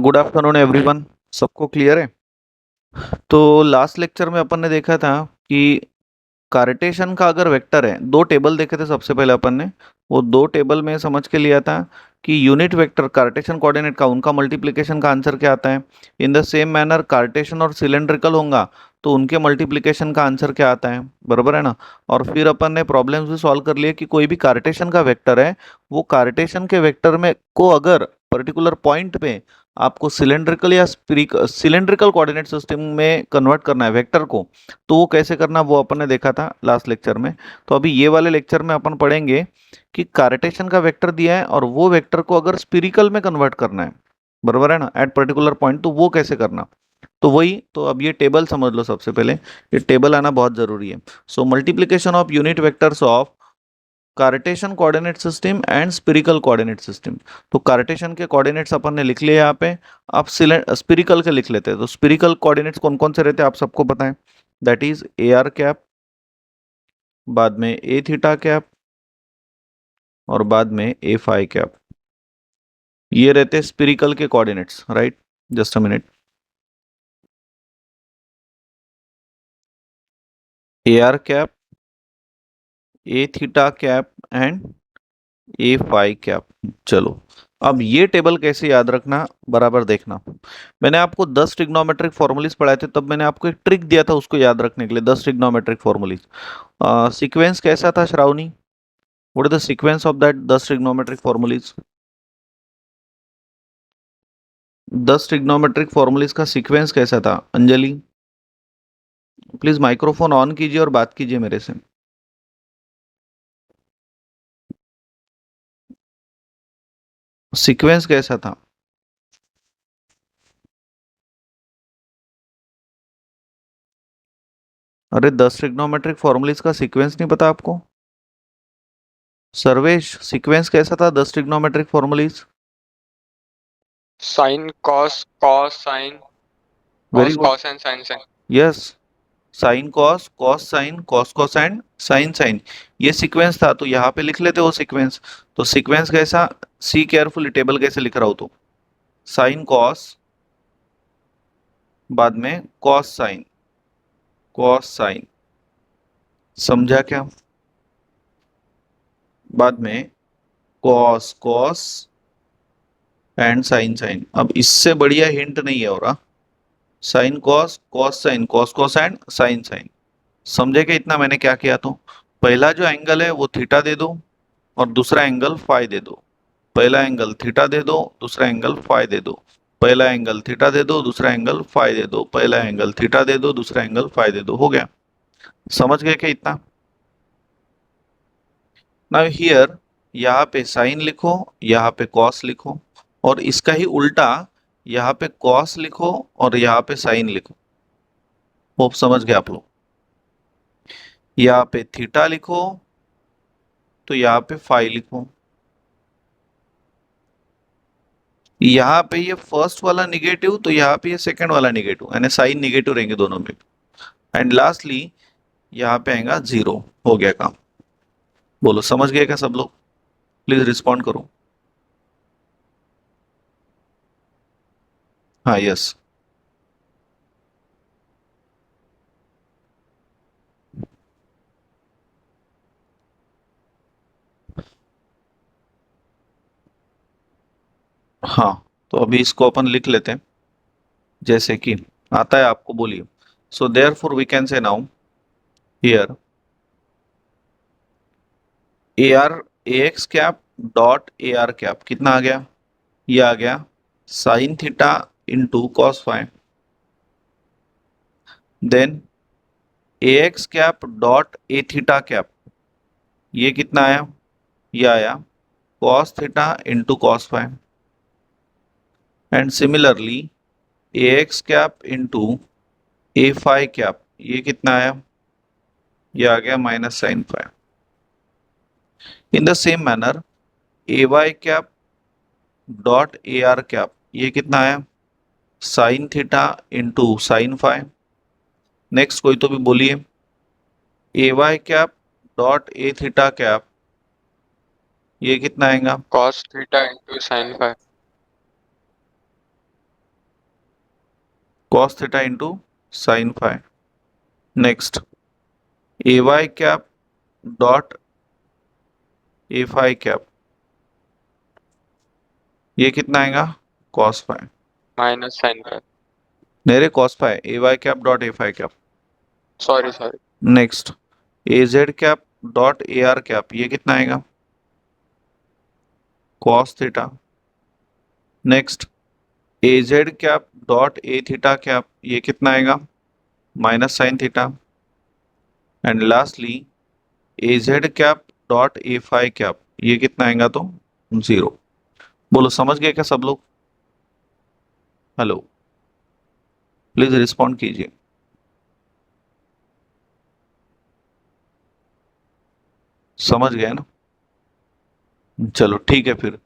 Good afternoon everyone. सबको clear है? तो लास्ट लेक्चर में अपन ने देखा था कि कार्टेशियन का अगर वेक्टर है, दो टेबल देखे थे सबसे पहले अपन ने। वो दो टेबल में समझ के लिया था कि यूनिट वेक्टर कार्टेशियन कोऑर्डिनेट का उनका मल्टीप्लिकेशन का आंसर क्या आता है। In the same manner Cartesian और सिलेंड्रिकल होगा तो उनके मल्टीप्लिकेशन का आंसर क्या आता है, बराबर है ना। और फिर अपन ने प्रॉब्लम्स भी सॉल्व कर लिए कि कोई भी कार्टेशियन का वेक्टर है, वो कार्टेशियन के वेक्टर में को अगर पर्टिकुलर पॉइंट पे आपको सिलेंड्रिकल या सिलेंड्रिकल कोऑर्डिनेट सिस्टम में कन्वर्ट करना है वेक्टर को, तो वो कैसे करना वो अपन ने देखा था लास्ट लेक्चर में। तो अभी ये वाले लेक्चर में अपन पढ़ेंगे कि कार्टेशियन का वेक्टर दिया है और वो वेक्टर को अगर स्फीरिकल में कन्वर्ट करना है, बराबर है ना, एट पर्टिकुलर पॉइंट, तो वो कैसे करना। तो वही, तो अब ये टेबल समझ लो सबसे पहले, ये टेबल आना बहुत जरूरी है। So multiplication of unit vectors of Cartesian coordinate system and spherical coordinate system. तो कार्टेशियन के कोऑर्डिनेट्स अपन ने लिख लिए यहाँ पे। आप स्फीरिकल के लिख लेते हैं। तो स्फीरिकल कोऑर्डिनेट्स कौन कौन से रहते हैं आप सबको पता है। That is A R cap, बाद में ए थीटा कैप, और बाद में ए फाई कैप। ये रहते हैं स्फीरिकल के coordinates, right. Just a minute. A are cap, a theta cap and a phi cap. चलो, अब ये टेबल कैसे याद रखना, बराबर देखना। मैंने आपको 10 ट्रिग्नोमेट्रिक फॉर्मूलीज पढ़ाए थे, तब मैंने आपको एक ट्रिक दिया था उसको याद रखने के लिए, 10 ट्रिग्नोमेट्रिक फॉर्मूलीज। सीक्वेंस कैसा था Shravani? What is the sequence of that 10 trigonometric formulae? 10 trigonometric formulae का सीक्वेंस कैसा था अंजलि? प्लीज माइक्रोफोन ऑन कीजिए और बात कीजिए मेरे से। सीक्वेंस कैसा था? अरे 10 ट्रिग्नोमेट्रिक फॉर्मूलीज का सीक्वेंस नहीं पता आपको? सर्वेश, सीक्वेंस कैसा था 10 trigonometric formulae? Sine cos cos sine very cos good. Cos and sine sine. Yes, sine cos, cos sine, cos cos and sine sine, ये सीक्वेंस था। तो यहाँ पे लिख लेते हो सीक्वेंस। तो सीक्वेंस कैसा, सी केयरफुली टेबल कैसे लिख रहा हो तो, साइन कॉस, बाद में कॉस साइन, कॉस साइन, समझा क्या? बाद में cos cos and sine sine. अब इससे बढ़िया हिंट नहीं है और, sine cos, cos sine, cos cos and sine sine. समझे कि इतना मैंने क्या किया? तो पहला जो एंगल है वो थीटा दे दो और दूसरा एंगल फाई दे दो। पहला एंगल थीटा दे दो, दूसरा एंगल फाई दे दो। पहला एंगल थीटा दे दो, दूसरा एंगल फाई दे दो। पहला एंगल थीटा दे दो, दूसरा एंगल फाई दे दो। हो गया? समझ गए क्या इतना? नाउ हियर, यहाँ पे साइन लिखो, यहाँ पे कॉस लिखो, और इसका ही उल्टा, यहाँ पे कॉस लिखो और यहाँ पे साइन लिखो। होप समझ गए आप लोग। यहाँ पे थीटा लिखो तो यहाँ पे फाई लिखो। यहाँ पे ये फर्स्ट वाला निगेटिव तो यहाँ पे ये सेकंड वाला निगेटिव, यानी साइन निगेटिव रहेंगे दोनों में। एंड लास्टली यहाँ पे आएगा जीरो। हो गया काम। बोलो समझ गए क्या सब लोग? प्लीज रिस्पॉन्ड करो। हाँ, यस। हाँ, तो अभी इसको अपन लिख लेते हैं जैसे कि आता है आपको, बोलिए। So therefore we can say now here a r, a x cap dot A R cap कितना आ गया? ये आ गया sine theta into cos phi. Then a x cap dot A theta cap, ये कितना आया? ये आया cos theta into cos phi. And similarly a x cap into a phi cap, ये कितना आया? ये आ गया minus sine phi. In the same manner a Y cap dot A R cap, ये कितना आया? Sine theta into sine five. Next कोई तो भी बोलिए। A Y cap dot A theta cap, ये कितना आएगा? Cos theta into sine five. cos theta into sin phi. Next, ay cap dot a phi cap, ये कितना आएगा? cos phi. minus sin phi. नहीं रे, cos phi, ay cap dot a phi cap. Sorry, sorry. Next, az cap dot ar cap, ये कितना आएगा? cos theta. Next, az cap dot a theta cap, ये कितना आएगा? Minus sine theta. And lastly az cap dot a phi cap, ये कितना आएगा? तो 0. बोलो समझ गए क्या सब लोग? हेलो, प्लीज रिस्पॉन्ड कीजिए. समझ गए ना? चलो ठीक है फिर.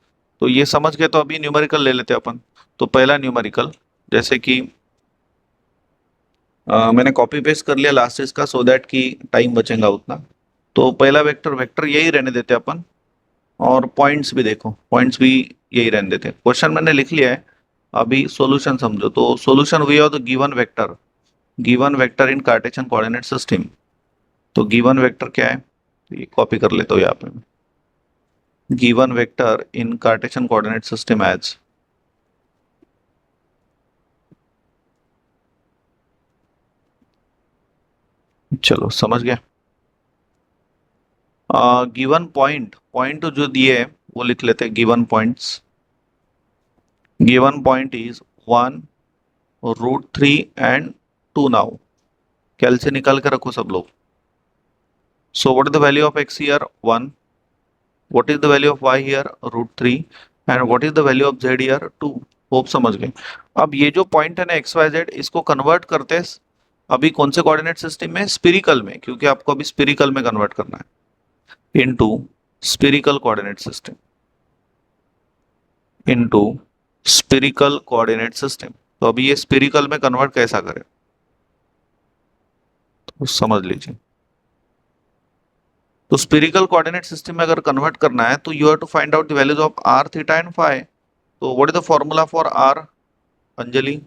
तो ये समझ गए तो अभी न्यूमेरिकल ले लेते हैं अपन. तो पहला न्यूमेरिकल, जैसे कि मैंने कॉपी पेस्ट कर लिया लास्ट इसका, सो दैट कि टाइम बचेगा उतना. तो पहला वेक्टर वेक्टर यही रहने देते अपन. और पॉइंट्स भी देखो, पॉइंट्स भी यही रहने देते. क्वेश्चन मैंने लिख लिया है, अभी सॉल्यूशन समझो. तो solution we of the given vector in Cartesian coordinate system. तो गिवन वेक्टर क्या है? तो ये कॉपी कर लेता हूँ यहाँ पे. Given vector in Cartesian coordinate system as, चलो समझ गया. गिवन पॉइंट, पॉइंट जो दिए है वो लिख लेते हैं. Given points, given point is 1, √3 and 2. Now calc से निकाल के रखो सब लोग. So what is the value of x here? 1. What is the value of y here? √3. And what is the value of z here? 2. Hope समझ गए. अब ये जो पॉइंट है ना एक्स वाई जेड, इसको कन्वर्ट करते हैं अभी कौन से कोऑर्डिनेट सिस्टम में? स्फीरिकल में, क्योंकि आपको अभी स्फीरिकल में कन्वर्ट करना है. Into spherical coordinate system, into spherical coordinate system. तो अभी ये स्फीरिकल में कन्वर्ट कैसा करें, तो समझ लीजिए. तो स्फीरिकल कोऑर्डिनेट सिस्टम में अगर कन्वर्ट करना है तो you have to find out the values of r theta and phi. तो what is the formula for r? Anjali,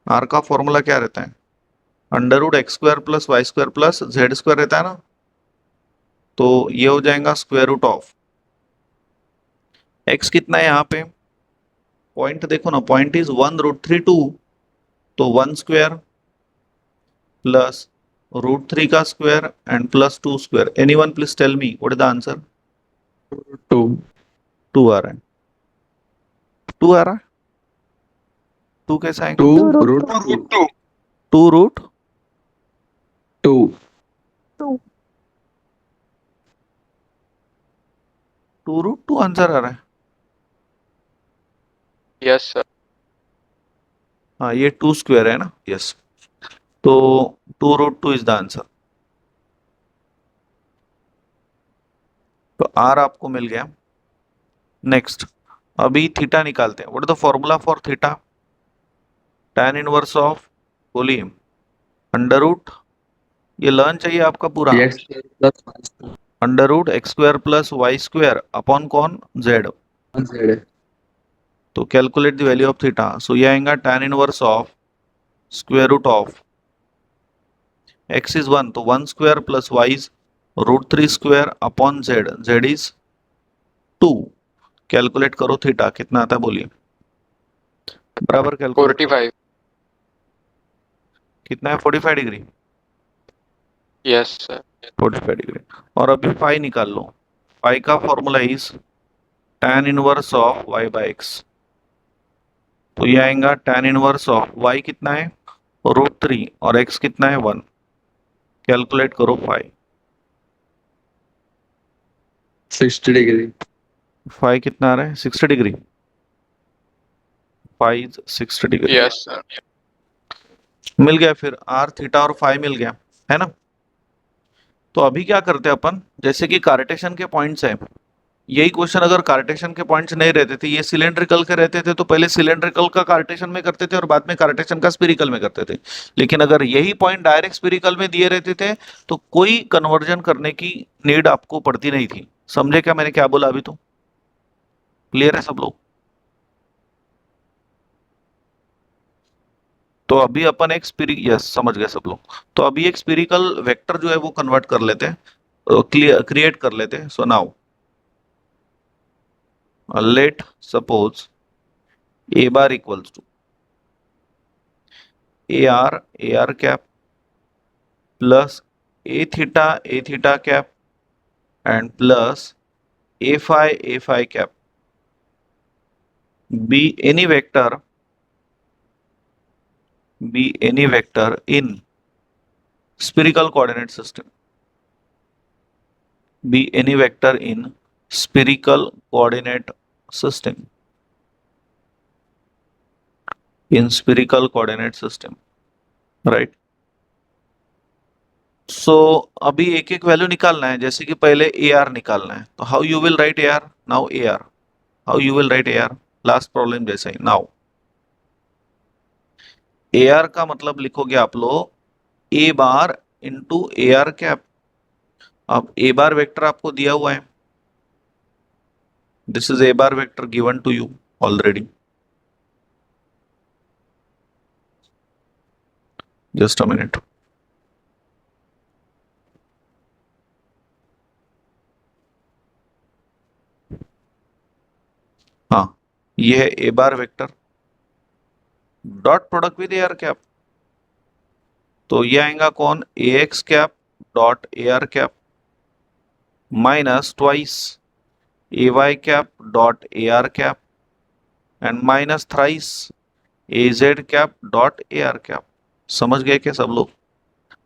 r का फॉर्मूला क्या रहता है? √x² plus y² plus z² रहता है ना. तो ये हो जाएगा स्क्वायर रूट ऑफ x. कितना है यहाँ पे? पॉइंट देखो ना, पॉइंट इज 1 √3 2. तो 1 स्क्वायर प्लस √3 का square and plus 2 square. Anyone please tell me what is the answer? 2. 2 आ रहा है. 2 आ रहा है. 2 कैसा आएगा? 2 root 2. 2 रूट 2. 2 आंसर आ रहा है. Yes, sir. हाँ, ये 2 स्क्वायर है ना. यस. तो 2 √2 इज द आंसर. तो आर आपको मिल गया. नेक्स्ट, अभी थीटा निकालते हैं. What is the formula for theta? tan inverse of, बोलिए, अंडर रूट, ये लर्न चाहिए आपका पूरा. X plus √x² plus y² upon कौन? z. 1 Z. तो calculate the value of theta. So ये आएगा tan inverse of square root of x is 1, तो 1 square plus y is √3 square upon z. z is 2. Calculate करो theta कितना आता है, बोलिए. बराबर कैलकुलेट. 45. कितना है? 45 डिग्री. Yes, sir. 45 डिग्री. और अभी फाई निकाल लो. फाई का formula is tan inverse of y by x. तो ये आएगा tan इनवर्स ऑफ y कितना है? √3 और x कितना है? 1. कैलकुलेट करो फाई. 60 degree. फाई कितना आ रहा है? 60 degree. Phi is 60 degree. Yes, sir. मिल गया फिर. r थीटा और फाई मिल गया है ना. तो अभी क्या करते हैं अपन, जैसे कि कार्टेशियन के पॉइंट्स है, यही क्वेश्चन अगर कार्टेशियन के पॉइंट्स नहीं रहते थे, ये सिलेंड्रिकल के रहते थे, तो पहले सिलेंड्रिकल का कार्टेशियन में करते थे और बाद में कार्टेशियन का स्फीरिकल में करते थे. लेकिन अगर यही पॉइंट डायरेक्ट स्फीरिकल में दिए रहते थे तो कोई कन्वर्जन करने की नीड आपको पड़ती नहीं थी. समझे क्या मैंने क्या बोला अभी? तो क्लियर है सब लोग? तो अभी अपन एक यस समझ गए सब लोग। तो अभी एक स्पिरिकल वेक्टर जो है वो कन्वर्ट कर लेते हैं, क्रिएट कर लेते हैं। So now let suppose a bar equals to a are cap plus a theta cap and plus a phi cap be any vector in spherical coordinate system, be any vector in spherical coordinate system, in spherical coordinate system, right? सो अभी एक एक value निकालना है, जैसे कि पहले A R निकालना है, तो how you will write A R now, A R how you will write A R, last problem जैसे ही। नाउ ए आर का मतलब लिखोगे आप लोग a bar into A R cap. अब ए बार वेक्टर आपको दिया हुआ है, this is a bar vector given to you already, just a minute. हाँ, ये है a bar vector dot product with a are cap, तो ये आएगा कौन, a x cap dot A R cap minus twice A Y cap dot A R cap and minus thrice A Z cap dot A R cap. समझ गए क्या सब लोग?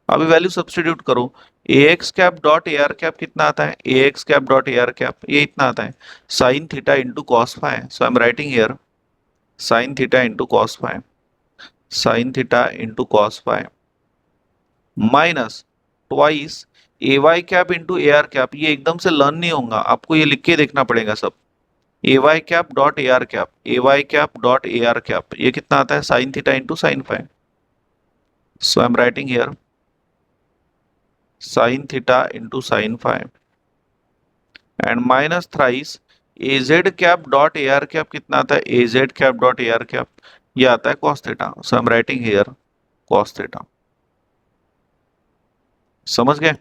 अभी वैल्यू सब्सटीट्यूट करो, A x cap dot A R cap कितना आता है, A x cap dot A R cap ये इतना आता है sine theta into cos five. So I am writing here sine theta into cos five, sine theta into cos five minus twice A Y cap into A R cap. ये एकदम से learn नहीं होगा, आपको ये लिख के देखना पड़ेगा सब। A Y cap dot A R cap, A Y cap dot A R cap ये कितना आता है, sine theta into sine five. So I am writing here sine theta into sine five and minus thrice A Z cap dot A R cap कितना आता है, A Z cap dot A R cap ये आता है cos theta. So I am writing here cos theta. समझ गए?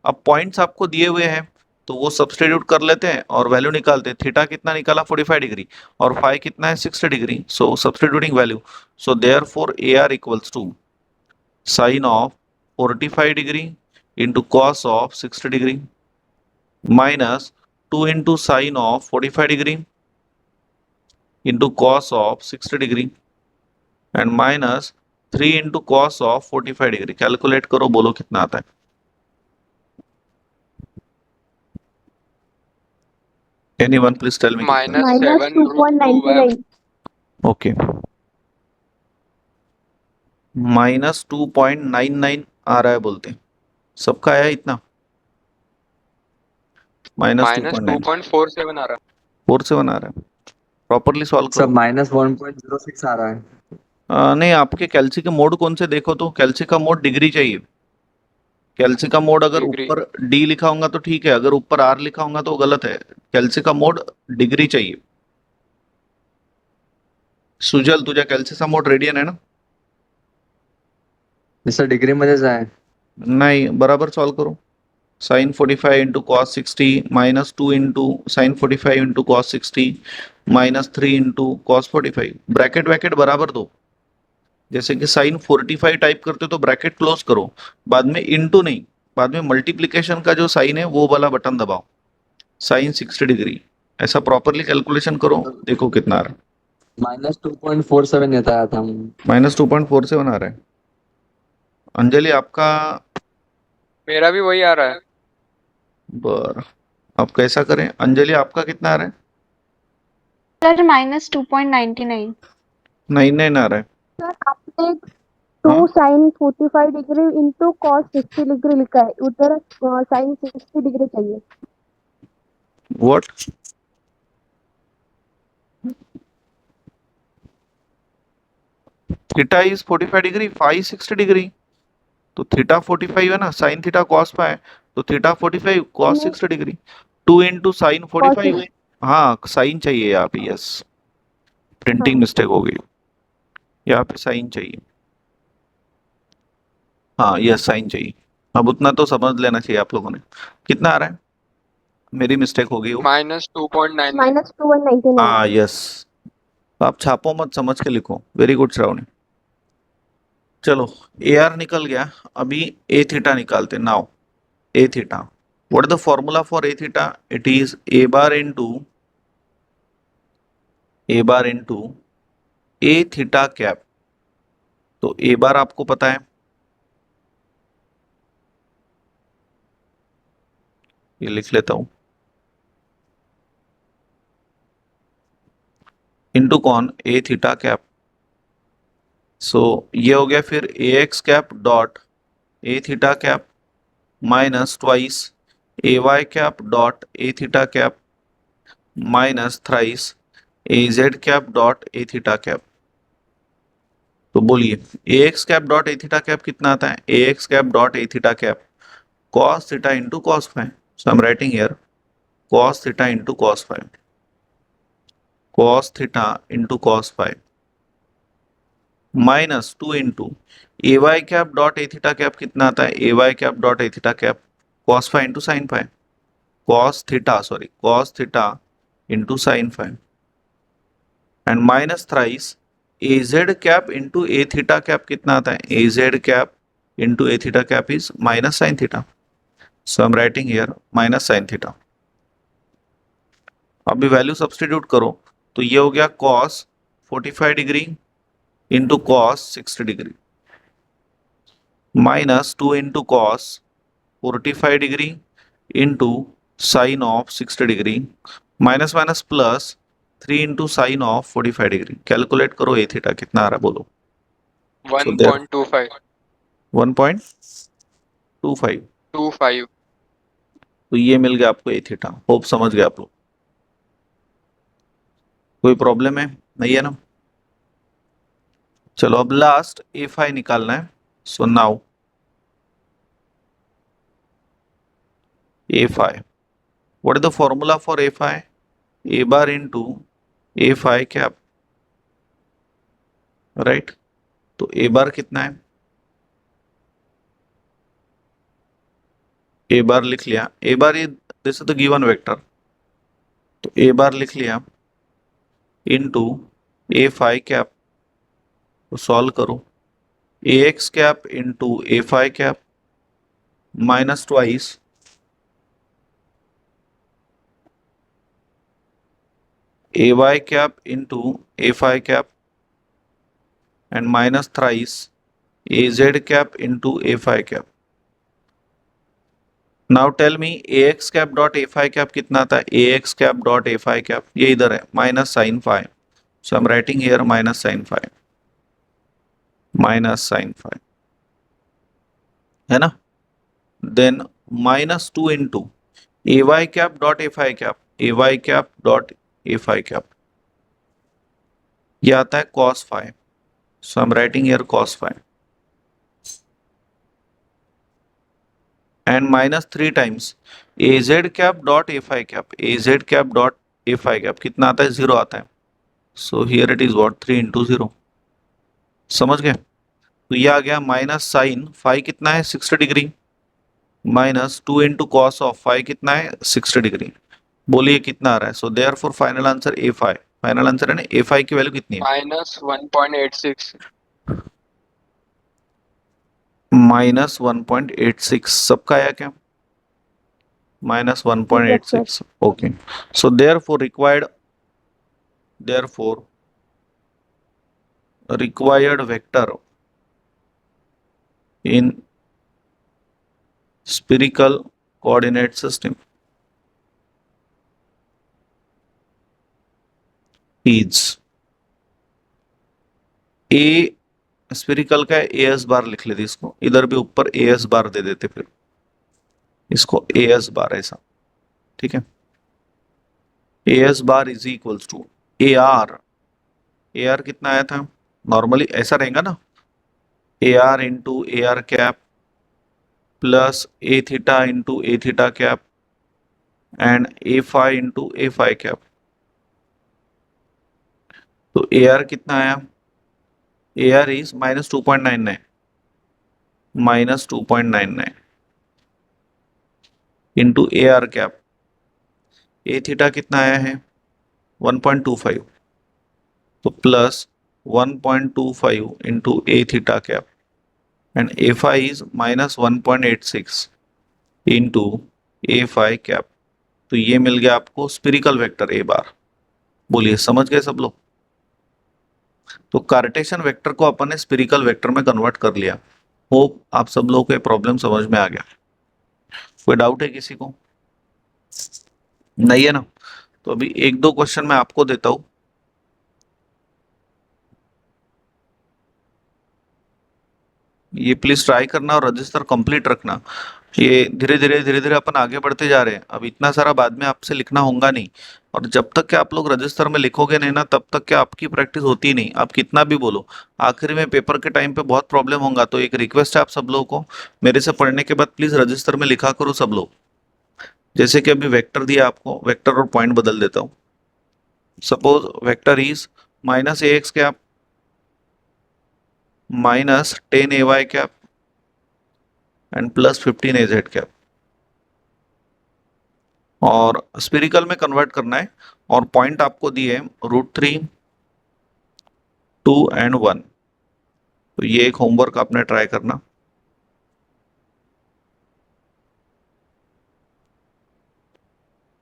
अब points आपको दिए हुए हैं तो वो सब्सटीट्यूट कर लेते हैं और वैल्यू निकालते हैं। थीटा कितना निकाला 45 डिग्री और फाई कितना है 60 degree. So substituting value, so therefore a r equals to sine of 45 degree into cos of 60 degree minus 2 into sine of 45 degree into cos of 60 degree and minus 3 into cos of 45 degree. Calculate करो, बोलो कितना आता है। Anyone please tell me कितना? minus 2.99. Okay, minus 2.99 आ रहा है बोलते, सबका आया इतना, माइनस टू पॉइंट 2.47 आ रहा 47 आ रहा है। प्रॉपरली सॉल्व है। सब करो। -1.06 आ रहा है। नहीं, आपके कैल्सी के मोड कौन से देखो, तो कैल्सी का मोड डिग्री चाहिए। कैल्सी का मोड अगर डिग्री। ऊपर डी लिखा होगा तो ठीक है, अगर ऊपर आर लिखा होगा तो गलत है। कैल्सी का मोड डिग्री चाहिए। सुजल तुझ्या कैल्सीचा मोड रेडियन आहे ना? जसं डिग्री मध्येच आहे। नाही, बराबर सॉल्व करो। Sine 45 into cos 60 minus 2 into sine 45 into cos 60 minus 3 into cos 45, bracket वैकेट बराबर दो। जैसे कि साइन 45 टाइप करते हो तो ब्रैकेट क्लोज करो, बाद में इंटू नहीं, बाद में मल्टीप्लीकेशन का जो साइन है वो वाला बटन दबाओ, साइन 60 डिग्री। ऐसा प्रॉपरली कैलकुलेशन करो, देखो कितना आ रहा है। -2.47 येत आहे आता। माइनस 2.47 आ रहा है। अंजलि आपका? मेरा भी वही आ रहा है। बर, अब कैसा करें? अंजलि आपका कितना आ रहा है? सर -2.99. 99 आ रहा है। सर आपने हाँ? 2 sin 45 degree into cos 60 degree लिखा है, उधर sin 60 डिग्री चाहिए। What? Theta is 45 degree, phi 60 degree, तो थीटा 45 है ना, साइन थीटा कॉस फाई, तो theta 45 cos 60 degree, 2 into sine 45। हाँ, साइन चाहिए यहाँ पे, यस, प्रिंटिंग मिस्टेक हो गई, यहाँ पे साइन चाहिए। हाँ यस साइन चाहिए। अब उतना तो समझ लेना चाहिए आप लोगों ने। कितना आ रहा है? मेरी मिस्टेक हो गई हो। -2.99। -2.99। हाँ यस। आप छापो मत, समझ के लिखो। Very good Shravani. चलो, ए आर निकल गया। अभी ए थीटा निकालते now. A theta, what is the formula for A theta? It is a bar into A theta cap. तो ए बार आपको पता है, ये लिख लेता हूं, इंटू कौन? ए थीटा कैप। सो ये हो गया फिर A x cap dot A theta cap minus twice A Y cap dot A theta cap minus thrice A Z cap dot A theta cap. तो बोलिए, A x cap dot A theta cap कितना आता है? A x cap dot A theta cap cos theta into cos five. So I am writing here cos theta into cos five, cos theta into cos five minus 2 into A Y cap dot A theta cap कितना आता है? A Y cap dot A theta cap cos five into sine five, cos theta into sine five and minus thrice A Z cap into A theta cap कितना आता है? A Z cap into A theta cap is minus sine theta. So I am writing here minus sine theta. अभी value substitute करो तो ये हो गया cos 45 degree into cos 60 degree minus 2 into cos 45 degree into sine of 60 degree minus minus plus 3 into sine of 45 degree. Calculate करो ए theta कितना आ रहा है, बोलो। So there 1.25। 1.25। 25। तो ये मिल गया आपको ए थीटा। होप समझ गए आप लोग। कोई प्रॉब्लम है? नहीं है ना? चलो अब लास्ट ए फाई निकालना है। So now a phi, what is the formula for a phi? A bar into A phi cap, right? तो ए बार कितना है? ए बार लिख लिया। ए बार ये this is the given vector, तो ए बार लिख लिया इंटू ए फाई कैप। तो सॉल्व करो, A x cap into A phi cap minus twice A Y cap into A phi cap and minus thrice A Z cap into A phi cap. Now tell me A x cap dot A phi cap कितना था? A x cap dot A phi cap ये इधर है, minus sine five. So I am writing here minus sine phi, minus sine phi, है ना? Then minus 2 into ए Y cap dot ए phi cap, ए Y cap dot ए phi cap ये आता है cos phi. So I am writing here cos phi and minus 3 times a Z cap dot A phi cap, a Z cap dot A phi cap कितना आता है? 0 आता है। So here it is what 3 into 0। समझ गए? तो ये आ गया माइनस साइन फाइव कितना है? 60 degree minus 2 into cos of phi कितना है? 60 डिग्री। बोलिए कितना आ रहा है? So therefore final answer a phi. Final answer है ना, ए फाइव की वैल्यू कितनी है? -1.86। माइनस 1.86। सबका आया क्या? Minus Yes, sir. 1.86। Okay. So therefore required vector in spherical coordinate system is a spherical का ए एस बार लिख लेते, इसको इधर भी ऊपर ए एस बार दे देते, फिर इसको ए एस बार ऐसा, ठीक है? A s bar is equals to a r. A r कितना आया था? नॉर्मली ऐसा रहेगा ना, a r into A R cap plus a theta into A theta cap and a phi into A phi cap. तो a r कितना आया? A r is -2.99। Minus 2.99 into A R cap, a theta कितना आया है 1.25, तो plus 1.25 into A theta cap and a phi is minus 1.86 into A phi cap. तो ये मिल गया आपको स्पिरिकल वेक्टर ए बार। बोलिए समझ गए सब लोग? तो कार्टेशियन वेक्टर को अपन ने स्पिरिकल वेक्टर में कन्वर्ट कर लिया। होप आप सब लोगों को ये प्रॉब्लम समझ में आ गया। कोई डाउट है किसी को? नहीं है ना? तो अभी एक दो क्वेश्चन मैं आपको देता हूं। ये प्लीज ट्राई करना और रजिस्टर कंप्लीट रखना। ये धीरे धीरे अपन आगे बढ़ते जा रहे हैं। अब इतना सारा बाद में आपसे लिखना होगा नहीं, और जब तक कि आप लोग रजिस्टर में लिखोगे नहीं ना, तब तक क्या आपकी प्रैक्टिस होती नहीं। आप कितना भी बोलो, आखिर में पेपर के टाइम पे बहुत प्रॉब्लम होगा। तो एक रिक्वेस्ट है आप सब लोगों को, मेरे से पढ़ने के बाद प्लीज रजिस्टर में लिखा करो सब लोग। जैसे कि अभी वेक्टर दिया आपको, वेक्टर और पॉइंट बदल देता हूँ। Suppose vector is minus a x cap minus 10 a Y cap and plus 15 a Z cap, और स्पिरिकल में कन्वर्ट करना है। और पॉइंट आपको दिए √3, 2 एंड 1। तो ये एक होमवर्क आपने ट्राई करना।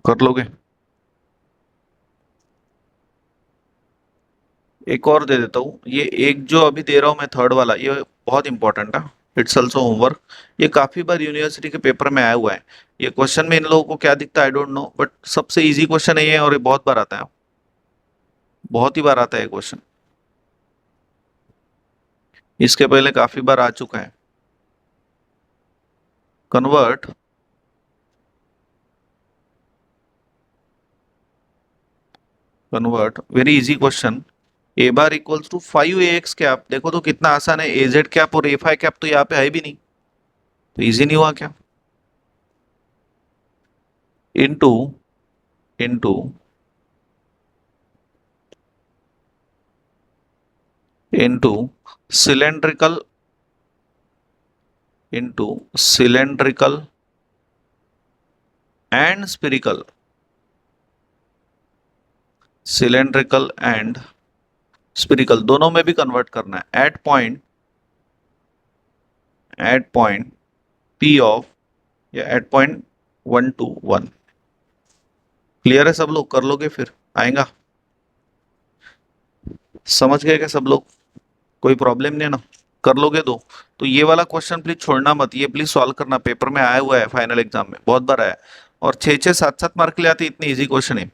कर लोगे? एक और दे देता हूँ। ये एक जो अभी दे रहा हूँ मैं थर्ड वाला, ये बहुत इंपॉर्टेंट है। It's also homework. ये काफी बार यूनिवर्सिटी के पेपर में आया हुआ है। ये क्वेश्चन में इन लोगों को क्या दिखता है आई डोंट नो, बट सबसे इजी क्वेश्चन है ये, और ये बहुत बार आता है। बहुत ही बार आता है क्वेश्चन। इसके पहले काफी बार आ चुका है। Convert very easy question. A bar equals to 5 AX cap. देखो तो कितना आसान है। ए जेड कैप और ए फाई कैप तो यहाँ पे है भी नहीं, तो इजी नहीं हुआ क्या? Into into into cylindrical and spherical, cylindrical and spherical दोनों में भी कन्वर्ट करना है एट पॉइंट पी ऑफ, या एट पॉइंट 1 to 1। क्लियर है सब लोग? कर लोगे फिर आएगा? समझ गए क्या सब लोग? कोई प्रॉब्लम नहीं है ना? कर लोगे दो? तो ये वाला क्वेश्चन प्लीज छोड़ना मत, ये प्लीज सॉल्व करना। पेपर में आया हुआ है, फाइनल एग्जाम में बहुत बार आया है, और 6-6 7-7 मार्क के लिए आते, इतनी इजी क्वेश्चन है।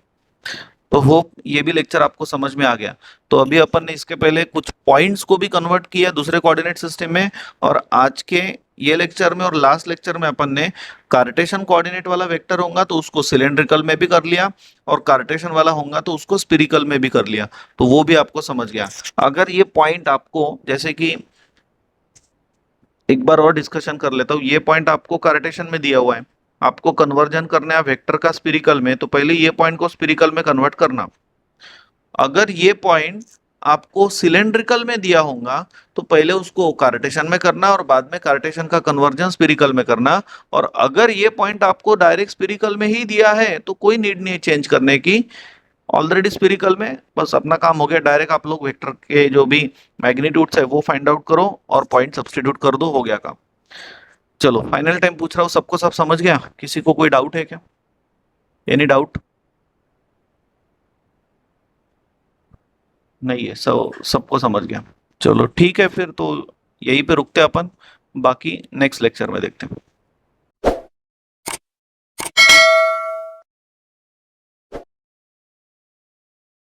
तो होप ये भी लेक्चर आपको समझ में आ गया। तो अभी अपन ने इसके पहले कुछ पॉइंट्स को भी कन्वर्ट किया दूसरे कोऑर्डिनेट सिस्टम में, और आज के ये लेक्चर में और लास्ट लेक्चर में अपन ने कार्टेशियन कोऑर्डिनेट वाला वेक्टर होगा तो उसको सिलेंड्रिकल में भी कर लिया, और कार्टेशियन वाला होगा तो उसको स्पिरिकल में भी कर लिया। तो वो भी आपको समझ गया। अगर ये पॉइंट आपको, जैसे कि एक बार और डिस्कशन कर लेता हूँ, ये पॉइंट आपको कार्टेशियन में दिया हुआ है, आपको कन्वर्जन करना है वेक्टर का स्पिरिकल में, तो पहले ये पॉइंट को स्पिरिकल में कन्वर्ट करना। अगर ये पॉइंट आपको सिलेंड्रिकल में दिया होगा तो पहले उसको कार्टेशियन में करना और बाद में कार्टेशियन का कन्वर्जन स्पिरिकल में करना। और अगर ये पॉइंट आपको डायरेक्ट स्पिरिकल में ही दिया है तो कोई नीड नहीं चेंज करने की, ऑलरेडी स्पिरिकल में, बस अपना काम हो गया। डायरेक्ट आप लोग वेक्टर के जो भी मैग्नीट्यूड्स है वो फाइंड आउट करो और पॉइंट सब्स्टिट्यूट कर दो, हो गया काम। चलो फाइनल टाइम पूछ रहा हूँ, सबको सब समझ गया? किसी को कोई डाउट है क्या? Any doubt? नहीं है, सब सबको समझ गया। चलो ठीक है फिर, तो यहीं पे रुकते हैं अपन, बाकी नेक्स्ट लेक्चर में देखते हैं।